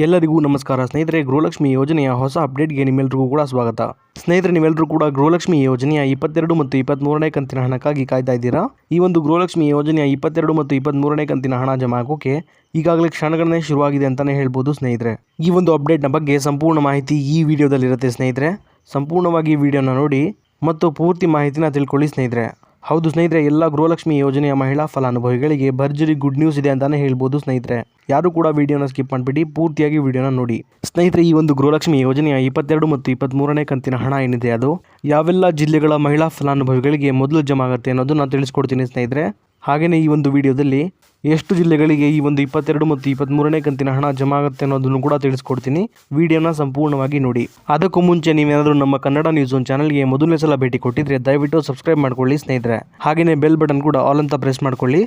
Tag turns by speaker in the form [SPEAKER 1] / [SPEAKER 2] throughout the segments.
[SPEAKER 1] ಎಲ್ಲರಿಗೂ ನಮಸ್ಕಾರ ಸ್ನೇಹಿತರೆ. ಗೃಹಲಕ್ಷ್ಮಿ ಯೋಜನೆಯ ಹೊಸ ಅಪ್ಡೇಟ್ಗೆ ನಿಮ್ಮೆಲ್ಲರಿಗೂ ಕೂಡ ಸ್ವಾಗತ. ಸ್ನೇಹಿತರೆ, ನೀವೆಲ್ಲರೂ ಕೂಡ ಗೃಹಲಕ್ಷ್ಮಿ ಯೋಜನೆಯ 22 ಮತ್ತು 23ನೇ ಕಂತಿನ ಹಣಕ್ಕಾಗಿ ಕಾಯ್ತಾ ಇದ್ದೀರಾ. ಈ ಒಂದು ಗೃಹಲಕ್ಷ್ಮಿ ಯೋಜನೆಯ 22 ಮತ್ತು 23ನೇ ಕಂತಿನ ಹಣ ಜಮಾ ಆಗೋಕೆ ಈಗಾಗಲೇ ಕ್ಷಣಗಣನೆ ಶುರುವಾಗಿದೆ ಅಂತಾನೆ ಹೇಳ್ಬೋದು ಸ್ನೇಹಿತರೆ. ಈ ಒಂದು ಅಪ್ಡೇಟ್ನ ಬಗ್ಗೆ ಸಂಪೂರ್ಣ ಮಾಹಿತಿ ಈ ವಿಡಿಯೋದಲ್ಲಿರುತ್ತೆ ಸ್ನೇಹಿತರೆ. ಸಂಪೂರ್ಣವಾಗಿ ಈ ವಿಡಿಯೋನ ನೋಡಿ ಮತ್ತು ಪೂರ್ತಿ ಮಾಹಿತಿನ ತಿಳ್ಕೊಳ್ಳಿ ಸ್ನೇಹಿತರೆ. ಹೌದು ಸ್ನೇಹಿತರೆ, ಎಲ್ಲ ಗೃಹಲಕ್ಷ್ಮಿ ಯೋಜನೆಯ ಮಹಿಳಾ ಫಲಾನುಭವಿಗಳಿಗೆ ಭರ್ಜರಿ ಗುಡ್ ನ್ಯೂಸ್ ಇದೆ ಅಂತಾನೆ ಹೇಳ್ಬೋದು ಸ್ನೇಹಿತರೆ. ಯಾರು ಕೂಡ ವಿಡಿಯೋನ ಸ್ಕಿಪ್ ಮಾಡಿಬಿಡಿ, ಪೂರ್ತಿಯಾಗಿ ವಿಡಿಯೋನ ನೋಡಿ. ಸ್ನೇಹಿತರೆ, ಈ ಒಂದು ಗೃಹಲಕ್ಷ್ಮಿ ಯೋಜನೆಯ 22 ಮತ್ತು 23ನೇ ಕಂತಿನ ಹಣ ಏನಿದೆ ಅದು ಯಾವೆಲ್ಲ ಜಿಲ್ಲೆಗಳ ಮಹಿಳಾ ಫಲಾನುಭವಿಗಳಿಗೆ ಮೊದಲು ಜಮಾ ಆಗುತ್ತೆ ಅನ್ನೋದು ನಾನು ತಿಳಿಸ್ಕೊಡ್ತೀನಿ ಸ್ನೇಹಿತರೆ. ಹಾಗೆಯೇ ಈ ಒಂದು ವಿಡಿಯೋದಲ್ಲಿ ಎಷ್ಟು ಜಿಲ್ಲೆಗಳಿಗೆ ಈ ಒಂದು 22 ಮತ್ತು 23ನೇ ಕಂತಿನ ಹಣ ಜಮಾ ಆಗುತ್ತೆ ಅನ್ನೋದನ್ನು ಕೂಡ ತಿಳಿಸ್ಕೊಡ್ತೀನಿ. ವಿಡಿಯೋನ ಸಂಪೂರ್ಣವಾಗಿ ನೋಡಿ. ಅದಕ್ಕೂ ಮುಂಚೆ ನೀವೇನಾದರೂ ನಮ್ಮ ಕನ್ನಡ ನ್ಯೂಸ್ ಒನ್ ಚಾನಲ್ಗೆ ಮೊದಲನೇ ಸಲ ಭೇಟಿ ಕೊಟ್ಟಿದ್ರೆ ದಯವಿಟ್ಟು ಸಬ್ಸ್ಕ್ರೈಬ್ ಮಾಡ್ಕೊಳ್ಳಿ ಸ್ನೇಹಿತರೆ. ಹಾಗೆಯೇ ಬೆಲ್ ಬಟನ್ ಕೂಡ ಆಲ್ ಅಂತ ಪ್ರೆಸ್ ಮಾಡ್ಕೊಳ್ಳಿ.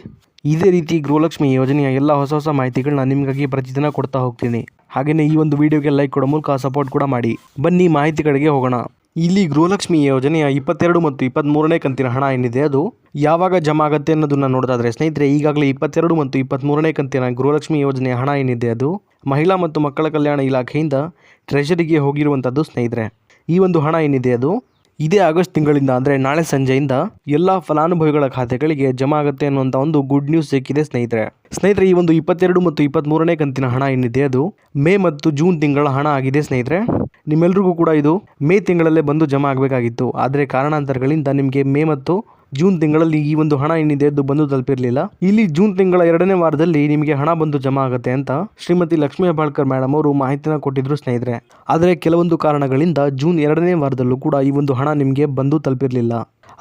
[SPEAKER 1] ಇದೇ ರೀತಿ ಗೃಹಲಕ್ಷ್ಮಿ ಯೋಜನೆಯ ಎಲ್ಲ ಹೊಸ ಮಾಹಿತಿಗಳನ್ನ ನಿಮಗಾಗಿ ಪ್ರತಿದಿನ ಕೊಡ್ತಾ ಹೋಗ್ತೀನಿ. ಹಾಗೆಯೇ ಈ ಒಂದು ವಿಡಿಯೋಗೆ ಲೈಕ್ ಕೊಡೋ ಮೂಲಕ ಸಪೋರ್ಟ್ ಕೂಡ ಮಾಡಿ. ಬನ್ನಿ ಮಾಹಿತಿಗಳಿಗೆ ಹೋಗೋಣ. ಇಲ್ಲಿ ಗೃಹಲಕ್ಷ್ಮಿ ಯೋಜನೆಯ 22 ಮತ್ತು 23ನೇ ಕಂತಿನ ಹಣ ಏನಿದೆ ಅದು ಯಾವಾಗ ಜಮಾ ಆಗುತ್ತೆ ಅನ್ನೋದನ್ನ ನೋಡೋದಾದ್ರೆ ಸ್ನೇಹಿತರೆ, ಈಗಾಗಲೇ 22 ಮತ್ತು 23ನೇ ಕಂತಿನ ಗೃಹಲಕ್ಷ್ಮಿ ಯೋಜನೆಯ ಹಣ ಏನಿದೆ ಅದು ಮಹಿಳಾ ಮತ್ತು ಮಕ್ಕಳ ಕಲ್ಯಾಣ ಇಲಾಖೆಯಿಂದ ಟ್ರೆಷರಿಗೆ ಹೋಗಿರುವಂಥದ್ದು ಸ್ನೇಹಿತರೆ. ಈ ಒಂದು ಹಣ ಏನಿದೆ ಅದು ಇದೇ ಆಗಸ್ಟ್ ತಿಂಗಳಿಂದ ಅಂದರೆ ನಾಳೆ ಸಂಜೆಯಿಂದ ಎಲ್ಲ ಫಲಾನುಭವಿಗಳ ಖಾತೆಗಳಿಗೆ ಜಮಾ ಆಗುತ್ತೆ ಅನ್ನುವಂಥ ಒಂದು ಗುಡ್ ನ್ಯೂಸ್ ಸಿಕ್ಕಿದೆ ಸ್ನೇಹಿತರೆ. ಈ ಒಂದು 22 ಮತ್ತು 23ನೇ ಕಂತಿನ ಹಣ ಏನಿದೆ ಅದು ಮೇ ಮತ್ತು ಜೂನ್ ತಿಂಗಳ ಹಣ ಆಗಿದೆ ಸ್ನೇಹಿತರೆ. ನಿಮ್ಮೆಲ್ರಿಗೂ ಕೂಡ ಇದು ಮೇ ತಿಂಗಳಲ್ಲೇ ಬಂದು ಜಮಾ ಆಗಬೇಕಾಗಿತ್ತು. ಆದರೆ ಕಾರಣಾಂತರಗಳಿಂದ ನಿಮಗೆ ಮೇ ಮತ್ತು ಜೂನ್ ತಿಂಗಳಲ್ಲಿ ಈ ಒಂದು ಹಣ ಏನಿದೆ ಅದು ಬಂದು ತಲುಪಿರಲಿಲ್ಲ. ಇಲ್ಲಿ ಜೂನ್ ತಿಂಗಳ 2ನೇ ವಾರದಲ್ಲಿ ನಿಮಗೆ ಹಣ ಬಂದು ಜಮಾ ಆಗುತ್ತೆ ಅಂತ ಶ್ರೀಮತಿ ಲಕ್ಷ್ಮೀ ಹೆಬ್ಬಾಳ್ಕರ್ ಮೇಡಮ್ ಅವರು ಮಾಹಿತಿನ ಕೊಟ್ಟಿದ್ರು ಸ್ನೇಹಿತರೆ. ಆದರೆ ಕೆಲವೊಂದು ಕಾರಣಗಳಿಂದ ಜೂನ್ 2ನೇ ವಾರದಲ್ಲೂ ಕೂಡ ಈ ಒಂದು ಹಣ ನಿಮಗೆ ಬಂದು ತಲುಪಿರಲಿಲ್ಲ.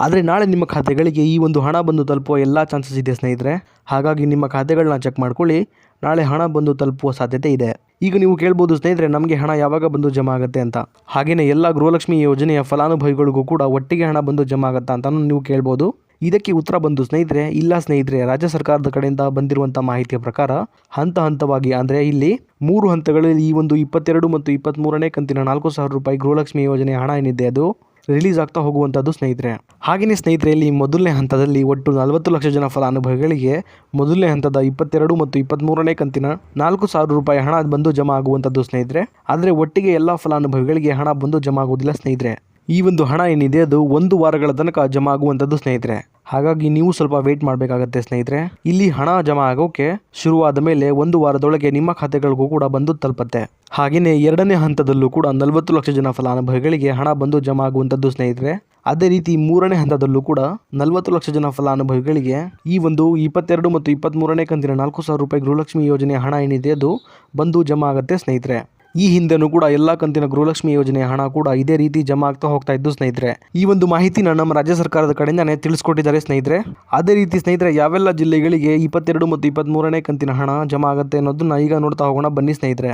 [SPEAKER 1] ಆದರೆ ನಾಳೆ ನಿಮ್ಮ ಖಾತೆಗಳಿಗೆ ಈ ಒಂದು ಹಣ ಬಂದು ತಲುಪುವ ಎಲ್ಲ ಚಾನ್ಸಸ್ ಇದೆ ಸ್ನೇಹಿತರೆ. ಹಾಗಾಗಿ ನಿಮ್ಮ ಖಾತೆಗಳನ್ನ ಚೆಕ್ ಮಾಡ್ಕೊಳ್ಳಿ, ನಾಳೆ ಹಣ ಬಂದು ತಲುಪುವ ಸಾಧ್ಯತೆ ಇದೆ. ಈಗ ನೀವು ಕೇಳ್ಬೋದು ಸ್ನೇಹಿತರೆ, ನಮಗೆ ಹಣ ಯಾವಾಗ ಬಂದು ಜಮಾ ಆಗುತ್ತೆ ಅಂತ. ಹಾಗೆಯೇ ಎಲ್ಲ ಗೃಹಲಕ್ಷ್ಮಿ ಯೋಜನೆಯ ಫಲಾನುಭವಿಗಳಿಗೂ ಕೂಡ ಒಟ್ಟಿಗೆ ಹಣ ಬಂದು ಜಮಾ ಆಗುತ್ತಾ ಅಂತ ನೀವು ಕೇಳ್ಬೋದು. ಇದಕ್ಕೆ ಉತ್ತರ ಬಂದು ಸ್ನೇಹಿತರೆ, ಇಲ್ಲ ಸ್ನೇಹಿತರೆ. ರಾಜ್ಯ ಸರ್ಕಾರದ ಕಡೆಯಿಂದ ಬಂದಿರುವಂಥ ಮಾಹಿತಿಯ ಪ್ರಕಾರ ಹಂತವಾಗಿ ಅಂದರೆ ಇಲ್ಲಿ 3 ಹಂತಗಳಲ್ಲಿ ಈ ಒಂದು 22 ಮತ್ತು 23ನೇ ಕಂತಿನ 4,000 ರೂಪಾಯಿ ಗೃಹಲಕ್ಷ್ಮಿ ಯೋಜನೆಯ ಹಣ ಏನಿದೆ ಅದು ರಿಲೀಸ್ ಆಗ್ತಾ ಹೋಗುವಂಥದ್ದು ಸ್ನೇಹಿತರೆ. ಹಾಗೆಯೇ ಸ್ನೇಹಿತರೆ, ಇಲ್ಲಿ ಮೊದಲನೇ ಹಂತದಲ್ಲಿ ಒಟ್ಟು 40 ಲಕ್ಷ ಜನ ಫಲಾನುಭವಿಗಳಿಗೆ ಮೊದಲನೇ ಹಂತದ 22 ಮತ್ತು 23ನೇ ಕಂತಿನ 4,000 ರೂಪಾಯಿ ಹಣ ಬಂದು ಜಮಾ ಆಗುವಂಥದ್ದು ಸ್ನೇಹಿತರೆ. ಆದರೆ ಒಟ್ಟಿಗೆ ಎಲ್ಲ ಫಲಾನುಭವಿಗಳಿಗೆ ಹಣ ಬಂದು ಜಮಾ ಆಗುವುದಿಲ್ಲ ಸ್ನೇಹಿತರೆ. ಈ ಒಂದು ಹಣ ಏನಿದೆ ಅದು 1 ವಾರಗಳ ತನಕ ಜಮಾ ಆಗುವಂಥದ್ದು ಸ್ನೇಹಿತರೆ. ಹಾಗಾಗಿ ನೀವು ಸ್ವಲ್ಪ ವೇಟ್ ಮಾಡಬೇಕಾಗತ್ತೆ ಸ್ನೇಹಿತರೆ. ಇಲ್ಲಿ ಹಣ ಜಮಾ ಆಗೋಕೆ ಶುರುವಾದ ಮೇಲೆ 1 ವಾರದೊಳಗೆ ನಿಮ್ಮ ಖಾತೆಗಳಿಗೂ ಕೂಡ ಬಂದು ತಲುಪುತ್ತೆ. ಹಾಗೆಯೇ 2ನೇ ಹಂತದಲ್ಲೂ ಕೂಡ 40 ಲಕ್ಷ ಜನ ಫಲಾನುಭವಿಗಳಿಗೆ ಹಣ ಬಂದು ಜಮಾ ಆಗುವಂಥದ್ದು ಸ್ನೇಹಿತರೆ. ಅದೇ ರೀತಿ 3ನೇ ಹಂತದಲ್ಲೂ ಕೂಡ 40 ಲಕ್ಷ ಜನ ಫಲಾನುಭವಿಗಳಿಗೆ ಈ ಒಂದು 22 ಮತ್ತು 23ನೇ ಕಂತಿನ 4,000 ರೂಪಾಯಿ ಗೃಹಲಕ್ಷ್ಮಿ ಯೋಜನೆಯ ಹಣ ಏನಿದೆ ಅದು ಬಂದು ಜಮಾ ಆಗುತ್ತೆ ಸ್ನೇಹಿತರೆ. ಈ ಹಿಂದೆನೂ ಕೂಡ ಎಲ್ಲ ಕಂತಿನ ಗೃಹಲಕ್ಷ್ಮಿ ಯೋಜನೆಯ ಹಣ ಕೂಡ ಇದೇ ರೀತಿ ಜಮಾ ಆಗ್ತಾ ಹೋಗ್ತಾ ಇದ್ದು ಸ್ನೇಹಿತರೆ. ಈ ಒಂದು ಮಾಹಿತಿನ ನಮ್ಮ ರಾಜ್ಯ ಸರ್ಕಾರದ ಕಡೆಯಿಂದಾನೇ ತಿಳಿಸ್ಕೊಟ್ಟಿದ್ದಾರೆ ಸ್ನೇಹಿತರೆ. ಅದೇ ರೀತಿ ಸ್ನೇಹಿತರೆ, ಯಾವೆಲ್ಲ ಜಿಲ್ಲೆಗಳಿಗೆ 22 ಮತ್ತು 23ನೇ ಕಂತಿನ ಹಣ ಜಮಾ ಆಗುತ್ತೆ ಅನ್ನೋದನ್ನ ಈಗ ನೋಡ್ತಾ ಹೋಗೋಣ ಬನ್ನಿ ಸ್ನೇಹಿತರೆ.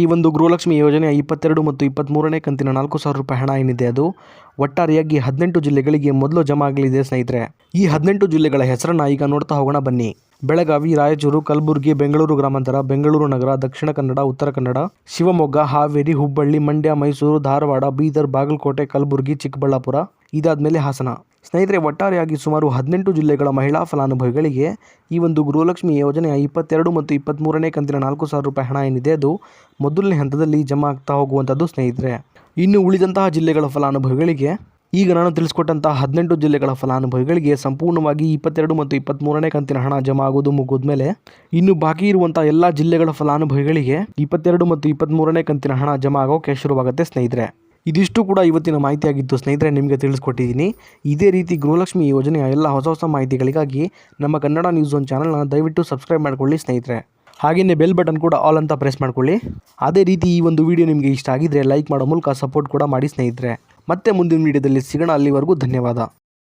[SPEAKER 1] ಈ ಒಂದು ಗೃಹಲಕ್ಷ್ಮಿ ಯೋಜನೆಯ 22 ಮತ್ತು 23ನೇ ಕಂತಿನ 4,000 ರೂಪಾಯಿ ಹಣ ಏನಿದೆ ಅದು ಒಟ್ಟಾರೆಯಾಗಿ 18 ಜಿಲ್ಲೆಗಳಿಗೆ ಮೊದಲು ಜಮಾ ಆಗಲಿದೆ ಸ್ನೇಹಿತರೆ. ಈ 18 ಜಿಲ್ಲೆಗಳ ಹೆಸರನ್ನ ಈಗ ನೋಡ್ತಾ ಹೋಗೋಣ ಬನ್ನಿ. ಬೆಳಗಾವಿ, ರಾಯಚೂರು, ಕಲಬುರಗಿ, ಬೆಂಗಳೂರು ಗ್ರಾಮಾಂತರ, ಬೆಂಗಳೂರು ನಗರ, ದಕ್ಷಿಣ ಕನ್ನಡ, ಉತ್ತರ ಕನ್ನಡ, ಶಿವಮೊಗ್ಗ, ಹಾವೇರಿ, ಹುಬ್ಬಳ್ಳಿ, ಮಂಡ್ಯ, ಮೈಸೂರು, ಧಾರವಾಡ, ಬೀದರ್, ಬಾಗಲಕೋಟೆ, ಕಲಬುರಗಿ, ಚಿಕ್ಕಬಳ್ಳಾಪುರ, ಇದಾದ್ಮೇಲೆ ಹಾಸನ. ಸ್ನೇಹಿತರೆ, ಒಟ್ಟಾರೆಯಾಗಿ ಸುಮಾರು 18 ಜಿಲ್ಲೆಗಳ ಮಹಿಳಾ ಫಲಾನುಭವಿಗಳಿಗೆ ಈ ಒಂದು ಗೃಹಲಕ್ಷ್ಮಿ ಯೋಜನೆಯ 22 ಮತ್ತು 23ನೇ ಕಂತಿನ 4,000 ರೂಪಾಯಿ ಹಣ ಏನಿದೆ ಅದು ಮೊದಲನೇ ಹಂತದಲ್ಲಿ ಜಮಾ ಆಗ್ತಾ ಹೋಗುವಂಥದ್ದು ಸ್ನೇಹಿತರೆ. ಇನ್ನು ಉಳಿದಂತಹ ಜಿಲ್ಲೆಗಳ ಫಲಾನುಭವಿಗಳಿಗೆ ಈಗ ನಾನು ತಿಳಿಸ್ಕೊಟ್ಟಂತಹ 18 ಜಿಲ್ಲೆಗಳ ಫಲಾನುಭವಿಗಳಿಗೆ ಸಂಪೂರ್ಣವಾಗಿ 22 ಮತ್ತು 23ನೇ ಕಂತಿನ ಹಣ ಜಮಾ ಆಗೋದು ಮುಗಿದ್ಮೇಲೆ ಇನ್ನು ಬಾಕಿ ಇರುವಂತಹ ಎಲ್ಲ ಜಿಲ್ಲೆಗಳ ಫಲಾನುಭವಿಗಳಿಗೆ 22 ಮತ್ತು 23ನೇ ಕಂತಿನ ಹಣ ಜಮಾ ಆಗೋಕೆ ಶುರುವಾಗುತ್ತೆ ಸ್ನೇಹಿತರೆ. ಇದಿಷ್ಟು ಕೂಡ ಇವತ್ತಿನ ಮಾಹಿತಿಯಾಗಿತ್ತು ಸ್ನೇಹಿತರೆ, ನಿಮಗೆ ತಿಳಿಸ್ಕೊಟ್ಟಿದ್ದೀನಿ. ಇದೇ ರೀತಿ ಗೃಹಲಕ್ಷ್ಮಿ ಯೋಜನೆಯ ಎಲ್ಲ ಹೊಸ ಮಾಹಿತಿಗಳಿಗಾಗಿ ನಮ್ಮ ಕನ್ನಡ ನ್ಯೂಸ್ ಒನ್ ಚಾನಲ್ನ ದಯವಿಟ್ಟು ಸಬ್ಸ್ಕ್ರೈಬ್ ಮಾಡ್ಕೊಳ್ಳಿ ಸ್ನೇಹಿತರೆ. ಹಾಗೆಯೇ ಬೆಲ್ ಬಟನ್ ಕೂಡ ಆಲ್ ಅಂತ ಪ್ರೆಸ್ ಮಾಡ್ಕೊಳ್ಳಿ. ಅದೇ ರೀತಿ ಈ ಒಂದು ವಿಡಿಯೋ ನಿಮಗೆ ಇಷ್ಟ ಆಗಿದ್ರೆ ಲೈಕ್ ಮಾಡೋ ಮೂಲಕ ಸಪೋರ್ಟ್ ಕೂಡ ಮಾಡಿ ಸ್ನೇಹಿತರೆ. ಮತ್ತೆ ಮುಂದಿನ ವಿಡಿಯೋದಲ್ಲಿ ಸಿಗೋಣ. ಅಲ್ಲಿವರೆಗೂ ಧನ್ಯವಾದ.